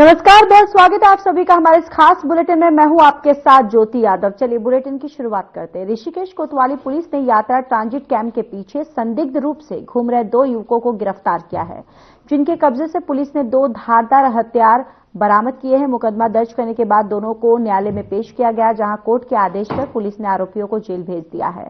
नमस्कार, बहुत स्वागत है आप सभी का हमारे इस खास बुलेटिन में। मैं हूं आपके साथ ज्योति यादव। चलिए बुलेटिन की शुरुआत करते हैं। ऋषिकेश कोतवाली पुलिस ने यात्रा ट्रांजिट कैंप के पीछे संदिग्ध रूप से घूम रहे 2 युवकों को गिरफ्तार किया है, जिनके कब्जे से पुलिस ने 2 धारदार हथियार बरामद किए हैं। मुकदमा दर्ज करने के बाद दोनों को न्यायालय में पेश किया गया, जहां कोर्ट के आदेश पर पुलिस ने आरोपियों को जेल भेज दिया है।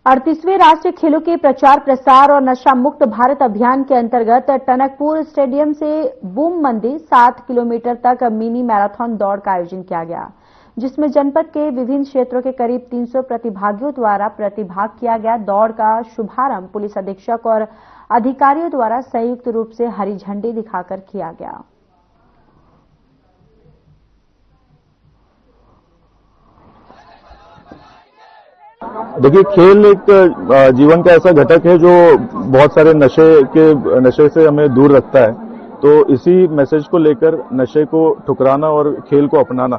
अड़तीसवें राष्ट्रीय खेलों के प्रचार प्रसार और नशा मुक्त भारत अभियान के अंतर्गत टनकपुर स्टेडियम से बूम मंदिर 7 किलोमीटर तक मिनी मैराथन दौड़ का आयोजन किया गया, जिसमें जनपद के विभिन्न क्षेत्रों के करीब 300 प्रतिभागियों द्वारा प्रतिभाग किया गया। दौड़ का शुभारंभ पुलिस अधीक्षक और अधिकारियों द्वारा संयुक्त रूप से हरी झंडी दिखाकर किया गया। देखिए, खेल एक जीवन का ऐसा घटक है जो बहुत सारे नशे से हमें दूर रखता है। तो इसी मैसेज को लेकर नशे को ठुकराना और खेल को अपनाना,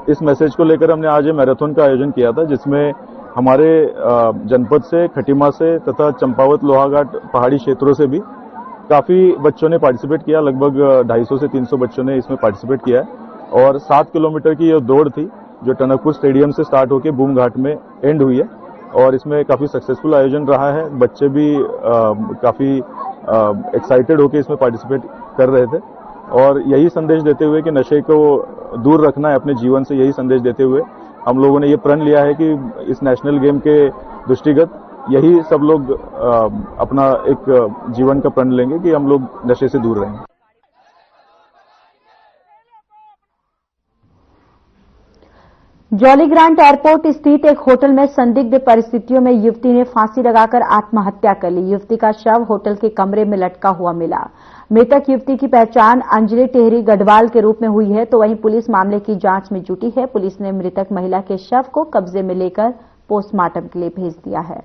इस मैसेज को लेकर हमने आज ये मैराथन का आयोजन किया था, जिसमें हमारे जनपद से, खटीमा से तथा चंपावत लोहाघाट पहाड़ी क्षेत्रों से भी काफी बच्चों ने पार्टिसिपेट किया। लगभग 250 से 300 बच्चों ने इसमें पार्टिसिपेट किया है और 7 किलोमीटर की यह दौड़ थी जो टनकपुर स्टेडियम से स्टार्ट होकर बूम घाट में एंड हुई है और इसमें काफी सक्सेसफुल आयोजन रहा है। बच्चे भी काफी एक्साइटेड होकर इसमें पार्टिसिपेट कर रहे थे और यही संदेश देते हुए कि नशे को दूर रखना है अपने जीवन से, यही संदेश देते हुए हम लोगों ने ये प्रण लिया है कि इस नेशनल गेम के दृष्टिगत यही सब लोग अपना एक जीवन का प्रण लेंगे कि हम लोग नशे से दूर रहेंगे। जॉलीग्रांट एयरपोर्ट स्थित एक होटल में संदिग्ध परिस्थितियों में युवती ने फांसी लगाकर आत्महत्या कर ली। युवती का शव होटल के कमरे में लटका हुआ मिला। मृतक युवती की पहचान अंजलि टेहरी गढ़वाल के रूप में हुई है, तो वहीं पुलिस मामले की जांच में जुटी है। पुलिस ने मृतक महिला के शव को कब्जे में लेकर पोस्टमार्टम के लिए भेज दिया है।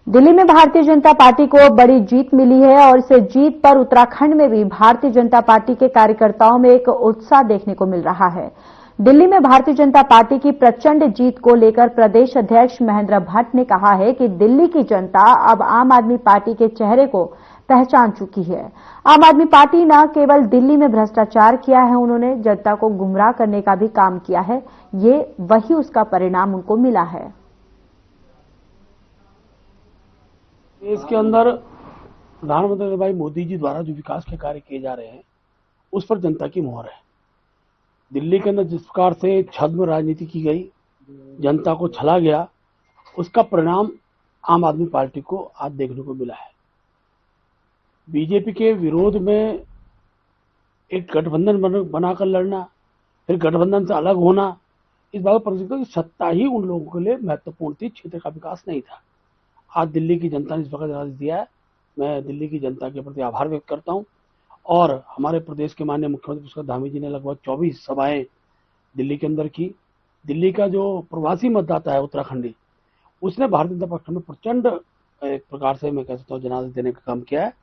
दिल्ली में भारतीय जनता पार्टी को बड़ी जीत मिली है और इस जीत पर उत्तराखंड में भी भारतीय जनता पार्टी के कार्यकर्ताओं में एक उत्साह देखने को मिल रहा है। दिल्ली में भारतीय जनता पार्टी की प्रचंड जीत को लेकर प्रदेश अध्यक्ष महेंद्र भट्ट ने कहा है कि दिल्ली की जनता अब आम आदमी पार्टी के चेहरे को पहचान चुकी है। आम आदमी पार्टी न केवल दिल्ली में भ्रष्टाचार किया है, उन्होंने जनता को गुमराह करने का भी काम किया है। ये वही उसका परिणाम उनको मिला है। देश के अंदर प्रधानमंत्री नरेंद्र भाई मोदी जी द्वारा जो विकास के कार्य किए जा रहे हैं उस पर जनता की मोहर है। दिल्ली के अंदर जिस प्रकार से छद्म राजनीति की गई, जनता को छला गया, उसका परिणाम आम आदमी पार्टी को आज देखने को मिला है। बीजेपी के विरोध में एक गठबंधन बनाकर लड़ना, फिर गठबंधन से अलग होना, इस बात पर प्रतीक कि सत्ता ही उन लोगों के लिए महत्वपूर्ण थी, क्षेत्र का विकास नहीं था। आज दिल्ली की जनता ने इस प्रकार जनादेश दिया है। मैं दिल्ली की जनता के प्रति आभार व्यक्त करता हूं और हमारे प्रदेश के माननीय मुख्यमंत्री पुष्कर धामी जी ने लगभग 24 सभाएं दिल्ली के अंदर की। दिल्ली का जो प्रवासी मतदाता है उत्तराखंडी, उसने भारतीय जनता पार्टी में प्रचंड एक प्रकार से मैं कह सकता हूँ जनादेश देने का काम किया है।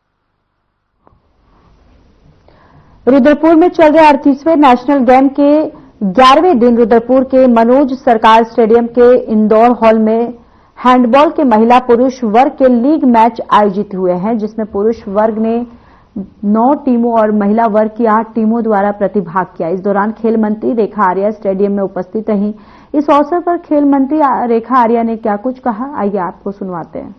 रुद्रपुर में चल रहे 38वें नेशनल गेम के 11वें दिन रुद्रपुर के मनोज सरकार स्टेडियम के इंदौर हॉल में हैंडबॉल के महिला पुरुष वर्ग के लीग मैच आयोजित हुए हैं, जिसमें पुरुष वर्ग ने 9 टीमों और महिला वर्ग की 8 टीमों द्वारा प्रतिभाग किया। इस दौरान खेल मंत्री रेखा आर्या स्टेडियम में उपस्थित रहीं। इस अवसर पर खेल मंत्री रेखा आर्या ने क्या कुछ कहा, आइए आपको सुनवाते हैं।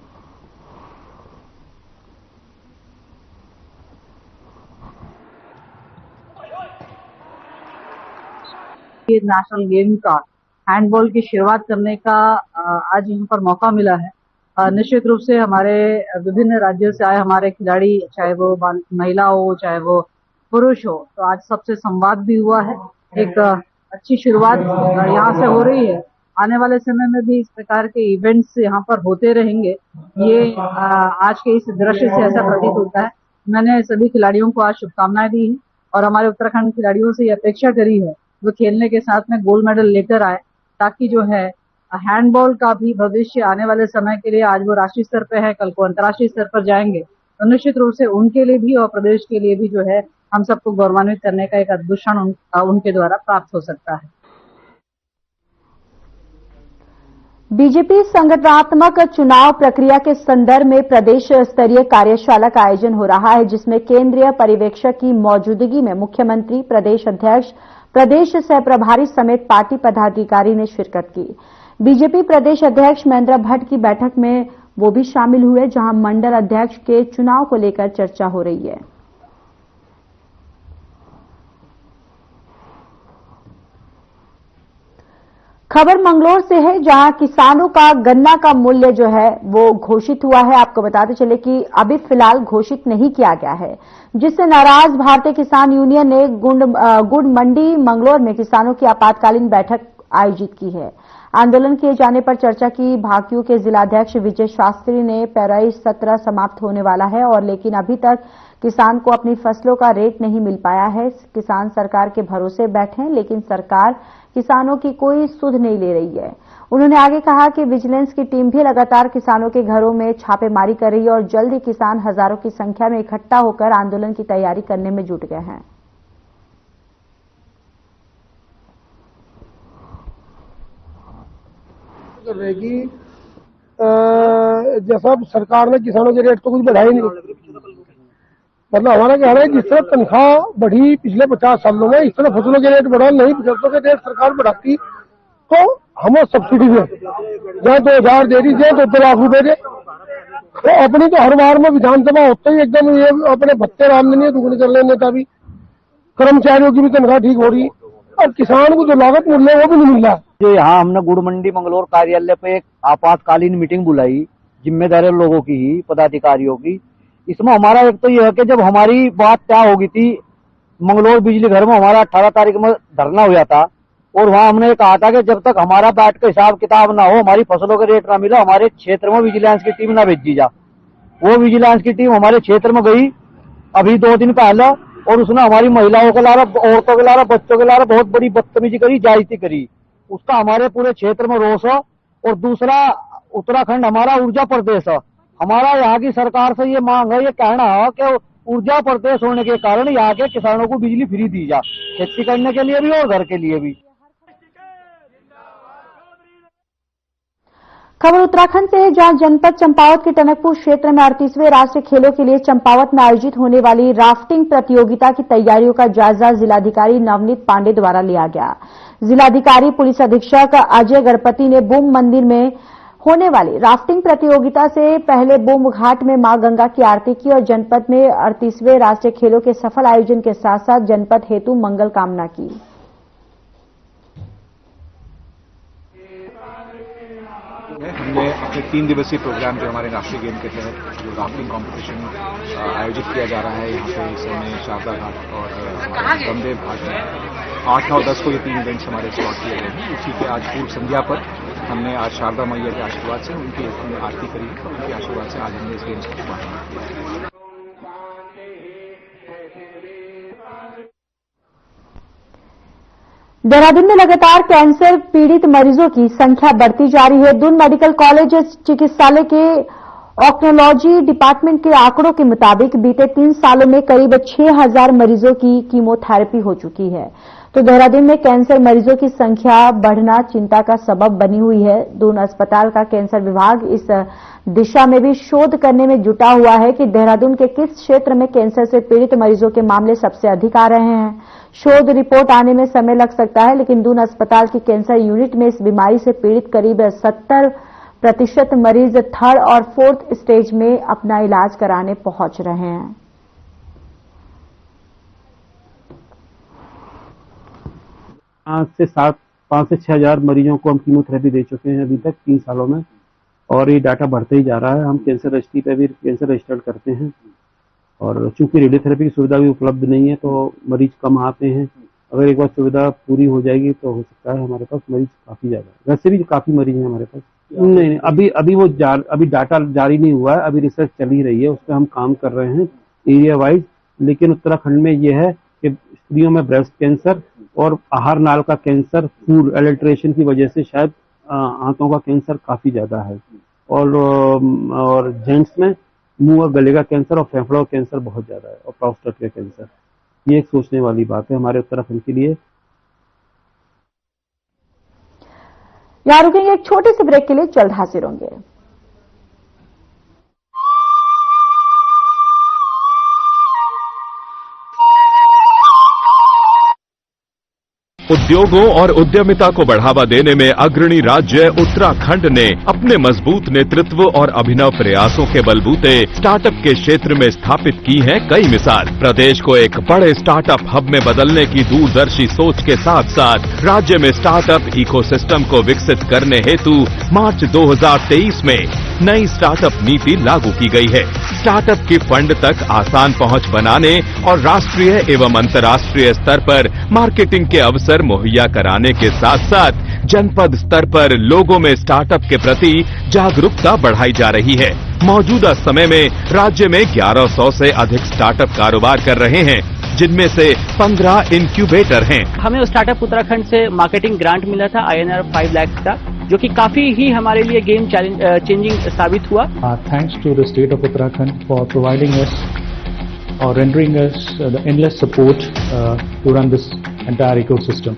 नेशनल गेम का हैंडबॉल की शुरुआत करने का आज यहाँ पर मौका मिला है। निश्चित रूप से हमारे विभिन्न राज्यों से आए हमारे खिलाड़ी, चाहे वो महिला हो चाहे वो पुरुष हो, तो आज सबसे संवाद भी हुआ है। एक अच्छी शुरुआत यहाँ से हो रही है। आने वाले समय में भी इस प्रकार के इवेंट्स यहाँ पर होते रहेंगे। ये आज के इस दृश्य से ऐसा प्रतीत होता है। मैंने सभी खिलाड़ियों को आज शुभकामनाएं दी है और हमारे उत्तराखंड खिलाड़ियों से ये अपेक्षा करी है वो खेलने के साथ में गोल्ड मेडल लेकर आए, ताकि जो है हैंडबॉल का भी भविष्य आने वाले समय के लिए, आज वो राष्ट्रीय स्तर पे है, कल को अंतर्राष्ट्रीय स्तर पर जाएंगे, तो निश्चित रूप से उनके लिए भी और प्रदेश के लिए भी जो है हम सबको गौरवान्वित करने का एक अद्भुत क्षण उनके द्वारा प्राप्त हो सकता है। बीजेपी संगठनात्मक चुनाव प्रक्रिया के संदर्भ में प्रदेश स्तरीय कार्यशाला का आयोजन हो रहा है, जिसमें केंद्रीय पर्यवेक्षक की मौजूदगी में मुख्यमंत्री, प्रदेश अध्यक्ष, प्रदेश सह प्रभारी समेत पार्टी पदाधिकारी ने शिरकत की। बीजेपी प्रदेश अध्यक्ष महेंद्र भट्ट की बैठक में वो भी शामिल हुए, जहां मंडल अध्यक्ष के चुनाव को लेकर चर्चा हो रही है। खबर मंगलौर से है, जहां किसानों का गन्ना का मूल्य जो है वो घोषित हुआ है। आपको बताते चले कि अभी फिलहाल घोषित नहीं किया गया है, जिससे नाराज भारतीय किसान यूनियन ने गुड़ मंडी मंगलौर में किसानों की आपातकालीन बैठक आयोजित की है। आंदोलन किए जाने पर चर्चा की। भाकियू के जिलाध्यक्ष विजय शास्त्री ने पेराई सत्र समाप्त होने वाला है और लेकिन अभी तक किसान को अपनी फसलों का रेट नहीं मिल पाया है। किसान सरकार के भरोसे बैठे हैं, लेकिन सरकार किसानों की कोई सुध नहीं ले रही है। उन्होंने आगे कहा कि विजिलेंस की टीम भी लगातार किसानों के घरों में छापेमारी कर रही है और जल्द ही किसान हजारों की संख्या में इकट्ठा होकर आंदोलन की तैयारी करने में जुट गए हैं। कर रहे कि जैसा सरकार ने किसानों के रेट तो कुछ बढ़ाई नहीं, मतलब हमारा कहना है जिस तरह तनख्वाह बढ़ी पिछले 50 सालों में, इस तरह फसलों के रेट बढ़ा नहीं। फसलों के रेट सरकार बढ़ाती तो हमें सब्सिडी दे, जहाँ 2000 दे रही, जहाँ 2 लाख रुपए दे, तो अपनी तो हर बार में विधानसभा होते ही एकदम ये अपने भत्ते आमदनी दुगनी कर लेने का भी, कर्मचारियों की भी तनख्वाह ठीक हो रही और किसान को जो लागत मूल्य वो भी नहीं मिल रहा। जो यहाँ हमने गुड़ मंडी मंगलौर कार्यालय पे एक आपातकालीन मीटिंग बुलाई, जिम्मेदार लोगों की ही, पदाधिकारियों की। इसमें हमारा एक तो यह है कि जब हमारी बात तय हो गई थी मंगलौर बिजली घर में, हमारा 18 तारीख में धरना हुआ था और वहाँ हमने कहा था कि जब तक हमारा बैठ के हिसाब किताब ना हो, हमारी फसलों के रेट ना मिला, हमारे क्षेत्र में विजिलेंस की टीम ना भेजी जा। वो विजिलेंस की टीम हमारे क्षेत्र में गई अभी 2 दिन पहले और उसने हमारी महिलाओं के लारा, औरतों के लारा, बच्चों के लारा बहुत बड़ी बदतमीजी करी, जायती करी। उसका हमारे पूरे क्षेत्र में रोष है। और दूसरा, उत्तराखंड हमारा ऊर्जा प्रदेश है। हमारा यहाँ की सरकार से ये मांग है, ये कहना है कि ऊर्जा प्रदेश होने के कारण यहाँ के किसानों को बिजली फ्री दी जा, खेती करने के लिए भी और घर के लिए भी। खबर उत्तराखंड से है, जहां जनपद चंपावत के टनकपुर क्षेत्र में 38वें राष्ट्रीय खेलों के लिए चंपावत में आयोजित होने वाली राफ्टिंग प्रतियोगिता की तैयारियों का जायजा जिलाधिकारी नवनीत पांडे द्वारा लिया गया। जिलाधिकारी पुलिस अधीक्षक अजय गणपति ने बूम मंदिर में होने वाली राफ्टिंग प्रतियोगिता से पहले बूम घाट में मां गंगा की आरती की और जनपद में 38वें राष्ट्रीय खेलों के सफल आयोजन के साथ साथ जनपद हेतु मंगल कामना की। हमने अपने 3 दिवसीय प्रोग्राम जो हमारे राष्ट्रीय गेम के तहत जो राफ्टिंग कंपटीशन आयोजित किया जा रहा है यहाँ पे इस समय शारदा घाट और बमदेव घाट में 8, 9, 10 को ये 3 इवेंट्स हमारे स्लॉट किए गए हैं। उसी के आज पूर्व संध्या पर हमने आज शारदा मैया के आशीर्वाद से उनकी आरती करी, उनके आशीर्वाद से आज हमने इस गेम्स को शुभारंभ किया। देहरादून में लगातार कैंसर पीड़ित मरीजों की संख्या बढ़ती जा रही है। दून मेडिकल कॉलेज चिकित्सालय के ऑक्नोलॉजी डिपार्टमेंट के आंकड़ों के मुताबिक बीते 3 सालों में करीब 6000 मरीजों की कीमोथेरेपी हो चुकी है। तो देहरादून में कैंसर मरीजों की संख्या बढ़ना चिंता का सबब बनी हुई है। दून अस्पताल का कैंसर विभाग इस दिशा में भी शोध करने में जुटा हुआ है कि देहरादून के किस क्षेत्र में कैंसर से पीड़ित मरीजों के मामले सबसे अधिक आ रहे हैं। शोध रिपोर्ट आने में समय लग सकता है, लेकिन दून अस्पताल की कैंसर यूनिट में इस बीमारी से पीड़ित करीब 70% मरीज 3rd और 4th स्टेज में अपना इलाज कराने पहुंच रहे हैं। आज 5 से 6 हजार मरीजों को हम कीमोथेरेपी दे चुके हैं अभी तक 3 सालों में, और ये डाटा बढ़ते ही जा रहा है। हम कैंसर रजिस्ट्री पे भी कैंसर रजिस्टर्ड करते हैं, और चूंकि रेडियोथेरेपी की सुविधा भी उपलब्ध नहीं है तो मरीज कम आते हैं। अगर एक बार सुविधा पूरी हो जाएगी तो हो सकता है हमारे पास मरीज काफी ज्यादा, वैसे भी काफी मरीज हैं हमारे पास। नहीं, अभी डाटा जारी नहीं हुआ है, अभी रिसर्च चल ही रही है, उस पर हम काम कर रहे हैं एरिया वाइज। लेकिन उत्तराखंड में यह है कि स्त्रियों में ब्रेस्ट कैंसर और आहार नाल का कैंसर फूड एडल्ट्रेशन की वजह से शायद आंतों का कैंसर काफी ज्यादा है, और जेंट्स में मुंह और गले का कैंसर और फेफड़ों का कैंसर बहुत ज्यादा है, और प्रोस्टेट का कैंसर। ये एक सोचने वाली बात है हमारे उत्तराखंड के लिए। यहां रुकेंगे, एक छोटे से ब्रेक के लिए, जल्द हाजिर होंगे। उद्योगों और उद्यमिता को बढ़ावा देने में अग्रणी राज्य उत्तराखंड ने अपने मजबूत नेतृत्व और अभिनव प्रयासों के बलबूते स्टार्टअप के क्षेत्र में स्थापित की हैं कई मिसाल। प्रदेश को एक बड़े स्टार्टअप हब में बदलने की दूरदर्शी सोच के साथ साथ राज्य में स्टार्टअप इकोसिस्टम को विकसित करने हेतु मार्च 2023 में नई स्टार्टअप नीति लागू की गई है। स्टार्टअप की फंड तक आसान पहुंच बनाने और राष्ट्रीय एवं अंतर्राष्ट्रीय स्तर पर मार्केटिंग के अवसर मुहैया कराने के साथ साथ जनपद स्तर पर लोगों में स्टार्टअप के प्रति जागरूकता बढ़ाई जा रही है। मौजूदा समय में राज्य में 1100 से अधिक स्टार्टअप कारोबार कर रहे हैं, जिनमें से 15 इंक्यूबेटर हैं। हमें स्टार्टअप उत्तराखंड से मार्केटिंग ग्रांट मिला था INR 5 लाख का, जो कि काफी ही हमारे लिए गेम चेंजिंग साबित हुआ। Thanks to the state of Uttarakhand for providing us or rendering us the endless support to run this entire ecosystem.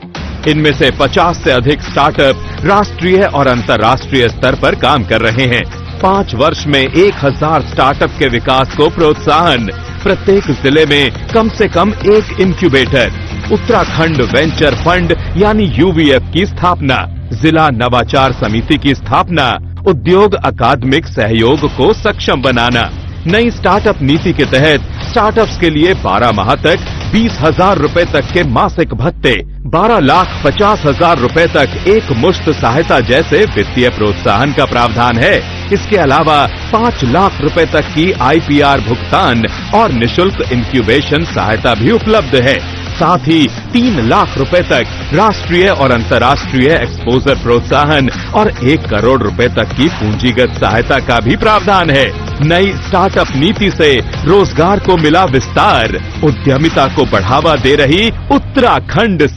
इनमें से 50 से अधिक स्टार्टअप राष्ट्रीय और अंतर्राष्ट्रीय स्तर पर काम कर रहे हैं। 5 वर्ष में 1000 स्टार्टअप के विकास को प्रोत्साहन, प्रत्येक जिले में कम से कम एक इंक्यूबेटर, उत्तराखंड वेंचर फंड यानी UVF की स्थापना, जिला नवाचार समिति की स्थापना, उद्योग अकादमिक सहयोग को सक्षम बनाना। नई स्टार्टअप नीति के तहत स्टार्टअप्स के लिए 12 माह तक 20,000 रुपए तक के मासिक भत्ते, 12,50,000 रुपए तक एक मुश्त सहायता जैसे वित्तीय प्रोत्साहन का प्रावधान है। इसके अलावा 5 लाख रुपए तक की IPR भुगतान और निशुल्क इंक्यूबेशन सहायता भी उपलब्ध है। साथ ही 3 लाख रुपए तक राष्ट्रीय और अंतर्राष्ट्रीय एक्सपोजर प्रोत्साहन और 1 करोड़ रुपए तक की पूंजीगत सहायता का भी प्रावधान है। नई स्टार्टअप नीति से रोजगार को मिला विस्तार, उद्यमिता को बढ़ावा दे रही उत्तराखंड।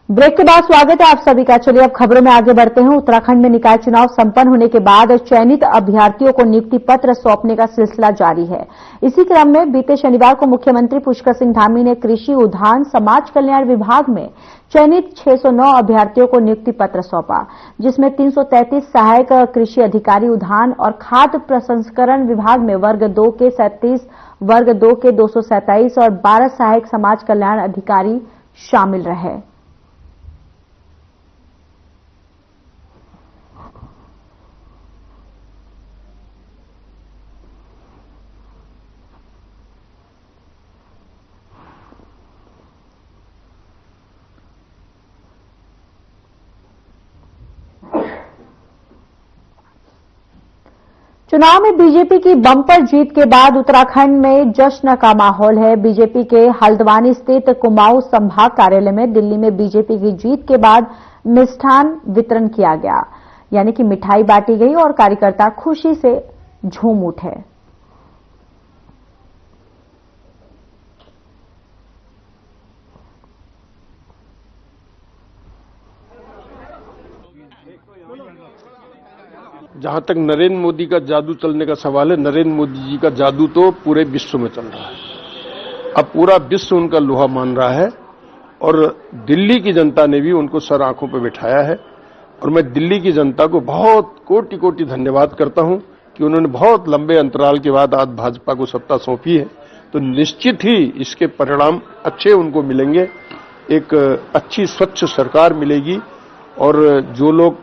ब्रेक के बाद स्वागत है आप सभी का। चलिए अब खबरों में आगे बढ़ते हैं। उत्तराखंड में निकाय चुनाव संपन्न होने के बाद चयनित अभ्यर्थियों को नियुक्ति पत्र सौंपने का सिलसिला जारी है। इसी क्रम में बीते शनिवार को मुख्यमंत्री पुष्कर सिंह धामी ने कृषि, उद्यान, समाज कल्याण विभाग में चयनित 609 अभ्यर्थियों को नियुक्ति पत्र सौंपा, जिसमें 333 सहायक कृषि अधिकारी उद्यान और खाद्य प्रसंस्करण विभाग में वर्ग 2 के 37, वर्ग 2 के 227 और 12 सहायक समाज कल्याण अधिकारी शामिल रहे। चुनाव में बीजेपी की बम्पर जीत के बाद उत्तराखंड में जश्न का माहौल है। बीजेपी के हल्द्वानी स्थित कुमाऊं संभाग कार्यालय में दिल्ली में बीजेपी की जीत के बाद मिष्ठान वितरण किया गया, यानी कि मिठाई बांटी गई और कार्यकर्ता खुशी से झूम उठे। जहां तक नरेंद्र मोदी का जादू चलने का सवाल है, नरेंद्र मोदी जी का जादू तो पूरे विश्व में चल रहा है। अब पूरा विश्व उनका लोहा मान रहा है और दिल्ली की जनता ने भी उनको सर आंखों पर बिठाया है। और मैं दिल्ली की जनता को बहुत कोटि कोटि धन्यवाद करता हूं कि उन्होंने बहुत लंबे अंतराल के बाद आज भाजपा को सत्ता सौंपी है। तो निश्चित ही इसके परिणाम अच्छे उनको मिलेंगे, एक अच्छी स्वच्छ सरकार मिलेगी और जो लोग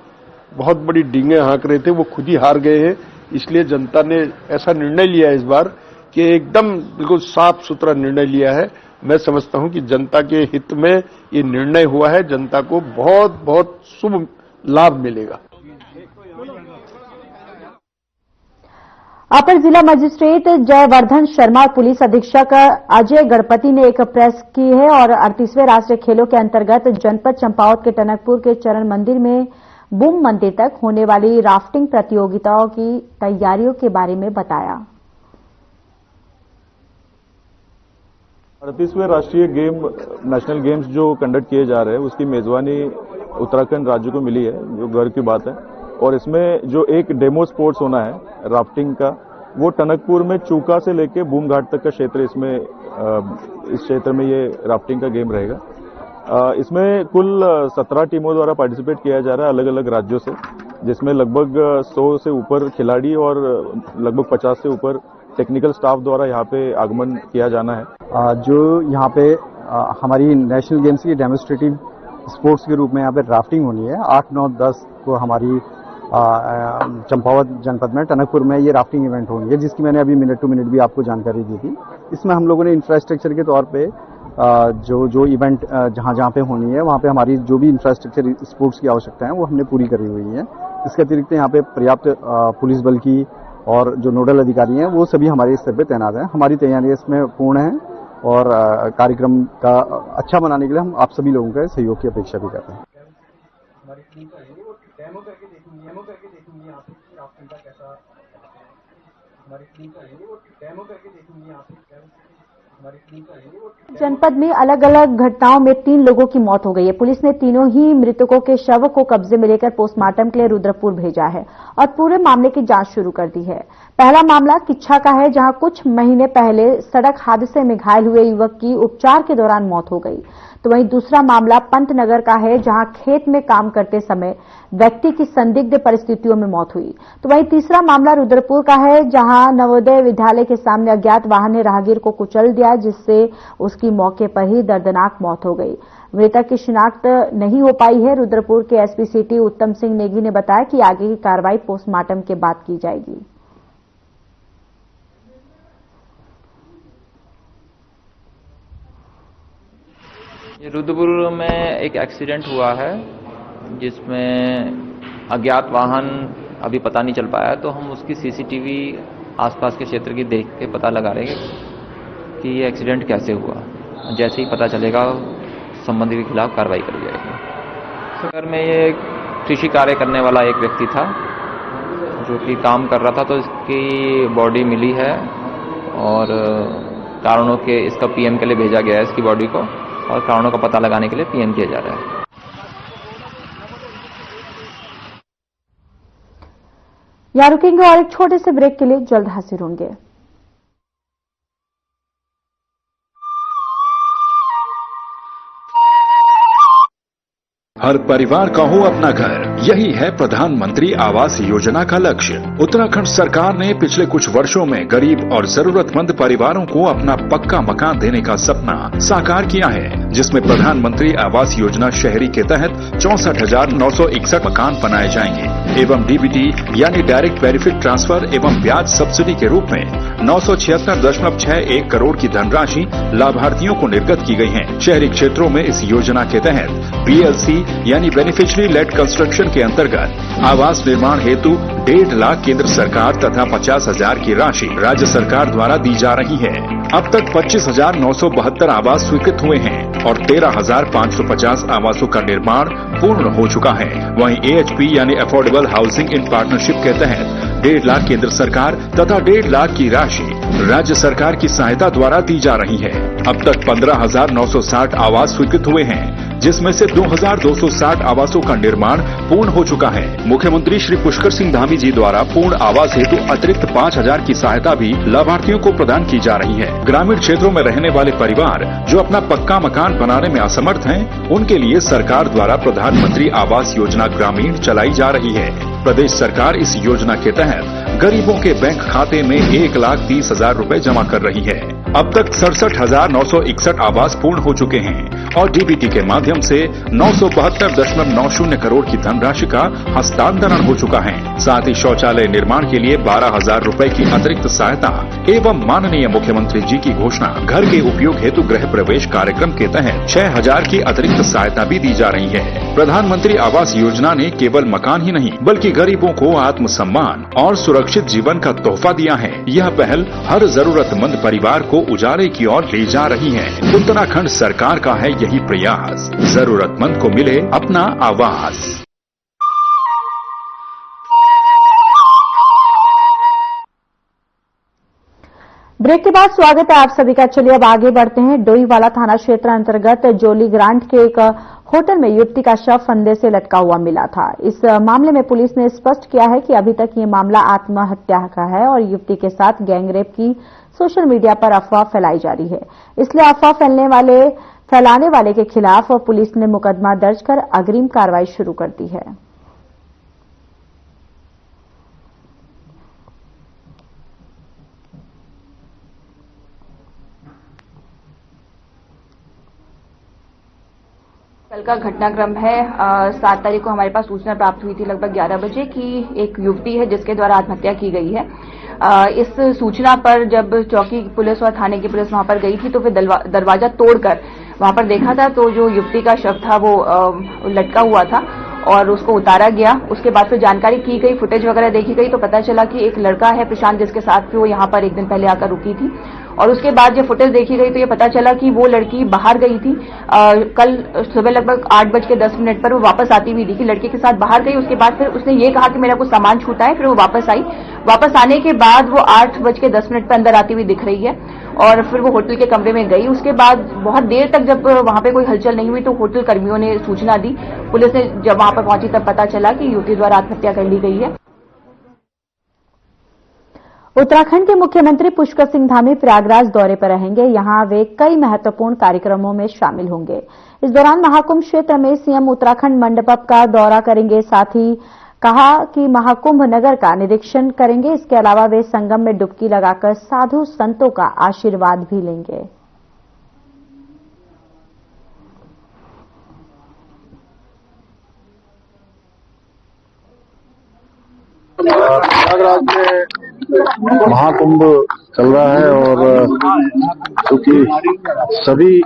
बहुत बड़ी डींगे हाँक रहे थे वो खुद ही हार गए हैं। इसलिए जनता ने ऐसा निर्णय लिया है इस बार कि एकदम बिल्कुल साफ सुथरा निर्णय लिया है। मैं समझता हूं कि जनता के हित में ये निर्णय हुआ है, जनता को बहुत बहुत शुभ लाभ मिलेगा। अपर जिला मजिस्ट्रेट जयवर्धन शर्मा और पुलिस अधीक्षक अजय गणपति ने एक प्रेस की है और 38वें राष्ट्रीय खेलों के अंतर्गत जनपद चंपावत के टनकपुर के चरण मंदिर में बूम मंदिर तक होने वाली राफ्टिंग प्रतियोगिताओं की तैयारियों के बारे में बताया। 38वें राष्ट्रीय नेशनल गेम्स जो कंडक्ट किए जा रहे हैं उसकी मेजबानी उत्तराखंड राज्य को मिली है, जो गर्व की बात है। और इसमें जो एक डेमो स्पोर्ट्स होना है राफ्टिंग का, वो टनकपुर में चूका से लेके बूम घाट तक का क्षेत्र, इस क्षेत्र में ये राफ्टिंग का गेम रहेगा। इसमें कुल 17 टीमों द्वारा पार्टिसिपेट किया जा रहा है अलग अलग राज्यों से, जिसमें लगभग 100 से ऊपर खिलाड़ी और लगभग 50 से ऊपर टेक्निकल स्टाफ द्वारा यहाँ पे आगमन किया जाना है। जो यहाँ पे हमारी नेशनल गेम्स की डेमोन्स्ट्रेटिव स्पोर्ट्स के रूप में यहाँ पे राफ्टिंग होनी है। 8, 9, 10 को हमारी चंपावत जनपद में टनकपुर में ये राफ्टिंग इवेंट होनी है, जिसकी मैंने अभी मिनट टू मिनट भी आपको जानकारी दी थी। इसमें हम लोगों ने इंफ्रास्ट्रक्चर के तौर पे जो इवेंट जहाँ पे होनी है वहाँ पे हमारी जो भी इंफ्रास्ट्रक्चर स्पोर्ट्स की आवश्यकता है वो हमने पूरी करी हुई है। इसके अतिरिक्त यहाँ पे पर्याप्त पुलिस बल की और जो नोडल अधिकारी हैं वो सभी हमारे स्तर पे तैनात हैं। हमारी तैयारी इसमें पूर्ण है और कार्यक्रम का अच्छा बनाने के लिए हम आप सभी लोगों का सहयोग की अपेक्षा भी करते हैं। जनपद में अलग अलग घटनाओं में 3 लोगों की मौत हो गई है। पुलिस ने तीनों ही मृतकों के शव को कब्जे में लेकर पोस्टमार्टम के लिए रुद्रपुर भेजा है और पूरे मामले की जांच शुरू कर दी है। पहला मामला किच्छा का है, जहां कुछ महीने पहले सड़क हादसे में घायल हुए युवक की उपचार के दौरान मौत हो गई। तो वहीं दूसरा मामला पंतनगर का है, जहां खेत में काम करते समय व्यक्ति की संदिग्ध परिस्थितियों में मौत हुई। तो वहीं तीसरा मामला रुद्रपुर का है, जहां नवोदय विद्यालय के सामने अज्ञात वाहन ने राहगीर को कुचल दिया, जिससे उसकी मौके पर ही दर्दनाक मौत हो गई। मृतक की शिनाख्त नहीं हो पाई है। रुद्रपुर के एसपी सिटी उत्तम सिंह नेगी ने बताया कि आगे की कार्रवाई पोस्टमार्टम के बाद की जाएगी। ये रुद्रपुर में एक एक्सीडेंट हुआ है, जिसमें अज्ञात वाहन अभी पता नहीं चल पाया, तो हम उसकी सीसीटीवी आसपास के क्षेत्र की देख के पता लगा रहे हैं कि ये एक्सीडेंट कैसे हुआ। जैसे ही पता चलेगा संबंधित के खिलाफ कार्रवाई करी जाएगी। शहर में ये कृषि कार्य करने वाला एक व्यक्ति था जो कि काम कर रहा था, तो इसकी बॉडी मिली है और कारणों के इसका पीएम के लिए भेजा गया है इसकी बॉडी को, और कारणों का पता लगाने के लिए पीएम किया जा रहा है। यहाँ रुकेंगे और एक छोटे से ब्रेक के लिए जल्द हाजिर होंगे। हर परिवार का हो अपना घर, यही है प्रधानमंत्री आवास योजना का लक्ष्य। उत्तराखंड सरकार ने पिछले कुछ वर्षों में गरीब और जरूरतमंद परिवारों को अपना पक्का मकान देने का सपना साकार किया है, जिसमें प्रधानमंत्री आवास योजना शहरी के तहत 64,961 मकान बनाए जाएंगे एवं डीबीटी यानी डायरेक्ट बेनिफिट ट्रांसफर एवं ब्याज सब्सिडी के रूप में 976.61 करोड़ की धनराशि लाभार्थियों को निर्गत की गई है। शहरी क्षेत्रों में इस योजना के तहत BLC यानी बेनिफिशियरी लेड कंस्ट्रक्शन के अंतर्गत आवास निर्माण हेतु 1.5 लाख केंद्र सरकार तथा 50,000 की राशि राज्य सरकार द्वारा दी जा रही है। अब तक 25,972 आवास स्वीकृत हुए हैं और 13,550 आवासों का निर्माण पूर्ण हो चुका है। वहीं AHP यानी अफोर्डेबल हाउसिंग इन पार्टनरशिप के तहत 1.5 लाख केंद्र सरकार तथा 1.5 लाख की राशि राज्य सरकार की सहायता द्वारा दी जा रही है। अब तक 15,960 आवास स्वीकृत हुए हैं, जिसमें से 2,260 आवासों का निर्माण पूर्ण हो चुका है। मुख्यमंत्री श्री पुष्कर सिंह धामी जी द्वारा पूर्ण आवास हेतु अतिरिक्त 5,000 की सहायता भी लाभार्थियों को प्रदान की जा रही है। ग्रामीण क्षेत्रों में रहने वाले परिवार जो अपना पक्का मकान बनाने में असमर्थ हैं, उनके लिए सरकार द्वारा प्रधानमंत्री आवास योजना ग्रामीण चलाई जा रही है। प्रदेश सरकार इस योजना के तहत गरीबों के बैंक खाते में 1,30,000 रुपए जमा कर रही है। अब तक 67,961 आवास पूर्ण हो चुके हैं और डीबीटी के माध्यम से 972.90 करोड़ की धनराशि का हस्तांतरण हो चुका है। साथ ही शौचालय निर्माण के लिए 12,000 रुपए की अतिरिक्त सहायता एवं माननीय मुख्यमंत्री जी की घोषणा घर के उपयोग हेतु गृह प्रवेश कार्यक्रम के तहत 6,000 की अतिरिक्त सहायता भी दी जा रही है। प्रधानमंत्री आवास योजना ने केवल मकान ही नहीं बल्कि गरीबों को आत्मसम्मान और सुरक्षित जीवन का तोहफा दिया है। यह पहल हर जरूरतमंद परिवार को उजाले की ओर ले जा रही है। उत्तराखंड सरकार का है यही प्रयास, जरूरतमंद को मिले अपना आवास। ब्रेक के बाद स्वागत है आप सभी का। चलिए अब आगे बढ़ते हैं। डोईवाला थाना क्षेत्र अंतर्गत जोली ग्रांट के एक होटल में युवती का शव फंदे से लटका हुआ मिला था। इस मामले में पुलिस ने स्पष्ट किया है कि अभी तक ये मामला आत्महत्या का है और युवती के साथ गैंगरेप की सोशल मीडिया पर अफवाह फैलाई जा रही है। इसलिए अफवाह फैलाने वाले के खिलाफ पुलिस ने मुकदमा दर्ज कर अग्रिम कार्रवाई शुरू कर दी है। कल का घटनाक्रम है। 7 तारीख को हमारे पास सूचना प्राप्त हुई थी लगभग 11 बजे कि एक युवती है जिसके द्वारा आत्महत्या की गई है। इस सूचना पर जब चौकी पुलिस और थाने की पुलिस वहां पर गई थी तो फिर दरवाजा तोड़कर वहां पर देखा था तो जो युवती का शव था वो लटका हुआ था और उसको उतारा गया। उसके बाद फिर जानकारी की गई, फुटेज वगैरह देखी गई तो पता चला कि एक लड़का है प्रशांत जिसके साथ वो यहाँ पर एक दिन पहले आकर रुकी थी और उसके बाद जब फुटेज देखी गई तो ये पता चला कि वो लड़की बाहर गई थी। कल सुबह लगभग 8:10 पर वो वापस आती हुई दिखी, लड़के के साथ बाहर गई। उसके बाद फिर उसने ये कहा कि मेरा कुछ सामान छूटा है, फिर वो वापस आई। वापस आने के बाद वो 8:10 पर अंदर आती हुई दिख रही है और फिर वो होटल के कमरे में गई। उसके बाद बहुत देर तक जब वहां पे कोई हलचल नहीं हुई तो होटल कर्मियों ने सूचना दी। पुलिस ने जब वहां पर पहुंची तब पता चला कि युवती द्वारा आत्महत्या कर ली गई है। उत्तराखंड के मुख्यमंत्री पुष्कर सिंह धामी प्रयागराज दौरे पर रहेंगे। यहां वे कई महत्वपूर्ण कार्यक्रमों में शामिल होंगे। इस दौरान महाकुंभ क्षेत्र में सीएम उत्तराखंड मंडपम का दौरा करेंगे। साथ ही कहा कि महाकुंभ नगर का निरीक्षण करेंगे। इसके अलावा वे संगम में डुबकी लगाकर साधु संतों का आशीर्वाद भी लेंगे। प्रयागराज में महाकुंभ चल रहा है और क्योंकि सभी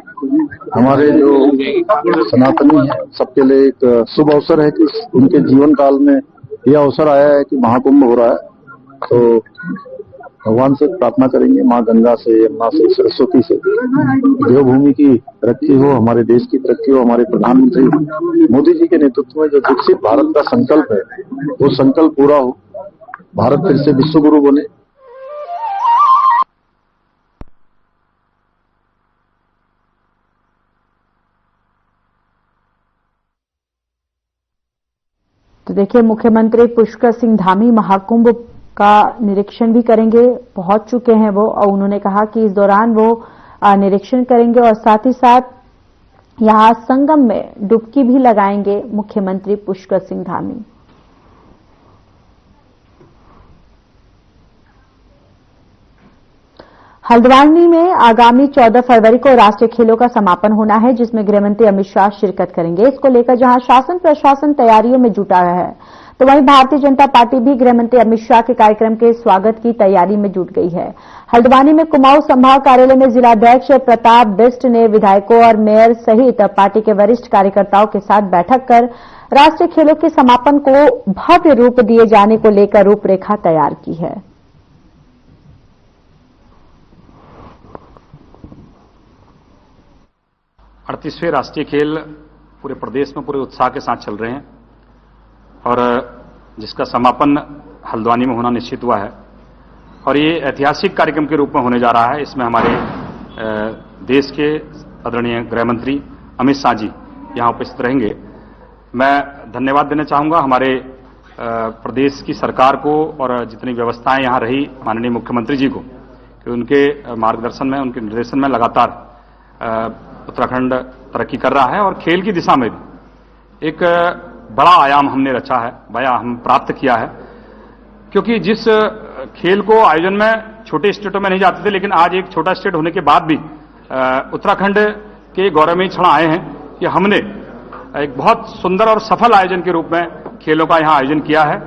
हमारे जो सनातनी हैं सबके लिए एक शुभ अवसर है कि उनके जीवन काल में यह अवसर आया है कि महाकुंभ हो रहा है। तो भगवान से प्रार्थना करेंगे, माँ गंगा से, यमुना से, सरस्वती से देवभूमि की तरक्की हो, हमारे देश की तरक्की हो। हमारे प्रधानमंत्री मोदी जी के नेतृत्व में जो विकसित भारत का संकल्प है वो संकल्प पूरा हो, भारत फिर से विश्व गुरु बने। तो देखिए, मुख्यमंत्री पुष्कर सिंह धामी महाकुंभ का निरीक्षण भी करेंगे। पहुंच चुके हैं वो और उन्होंने कहा कि इस दौरान वो निरीक्षण करेंगे और साथ ही साथ यहां संगम में डुबकी भी लगाएंगे मुख्यमंत्री पुष्कर सिंह धामी। हल्द्वानी में आगामी 14 फरवरी को राष्ट्रीय खेलों का समापन होना है जिसमें गृहमंत्री अमित शाह शिरकत करेंगे। इसको लेकर जहां शासन प्रशासन तैयारियों में जुटा है तो वहीं भारतीय जनता पार्टी भी गृहमंत्री अमित शाह के कार्यक्रम के स्वागत की तैयारी में जुट गई है। हल्द्वानी में कुमाऊं संभाग कार्यालय में जिलाध्यक्ष प्रताप बिष्ट ने विधायकों और मेयर सहित पार्टी के वरिष्ठ कार्यकर्ताओं के साथ बैठक कर राष्ट्रीय खेलों के समापन को भव्य रूप दिए जाने को लेकर रूपरेखा तैयार की है। अड़तीसवें राष्ट्रीय खेल पूरे प्रदेश में पूरे उत्साह के साथ चल रहे हैं और जिसका समापन हल्द्वानी में होना निश्चित हुआ है और ये ऐतिहासिक कार्यक्रम के रूप में होने जा रहा है। इसमें हमारे देश के आदरणीय गृहमंत्री अमित शाह जी यहाँ उपस्थित रहेंगे। मैं धन्यवाद देना चाहूंगा हमारे प्रदेश की सरकार को और जितनी व्यवस्थाएं यहाँ रही माननीय मुख्यमंत्री जी को कि उनके मार्गदर्शन में, उनके निर्देशन में लगातार उत्तराखंड तरक्की कर रहा है और खेल की दिशा में भी एक बड़ा आयाम हमने रचा है, बड़ा हम प्राप्त किया है। क्योंकि जिस खेल को आयोजन में छोटे स्टेटों में नहीं जाते थे, लेकिन आज एक छोटा स्टेट होने के बाद भी उत्तराखंड के गौरवमयी क्षण आए हैं कि हमने एक बहुत सुंदर और सफल आयोजन के रूप में खेलों का यहां आयोजन किया है।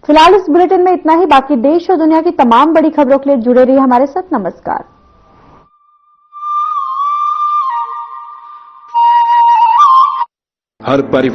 फिलहाल इस बुलेटिन में इतना ही। बाकी देश और दुनिया की तमाम बड़ी खबरों के लिए जुड़े रहिए हमारे साथ। नमस्कार। हर परिवार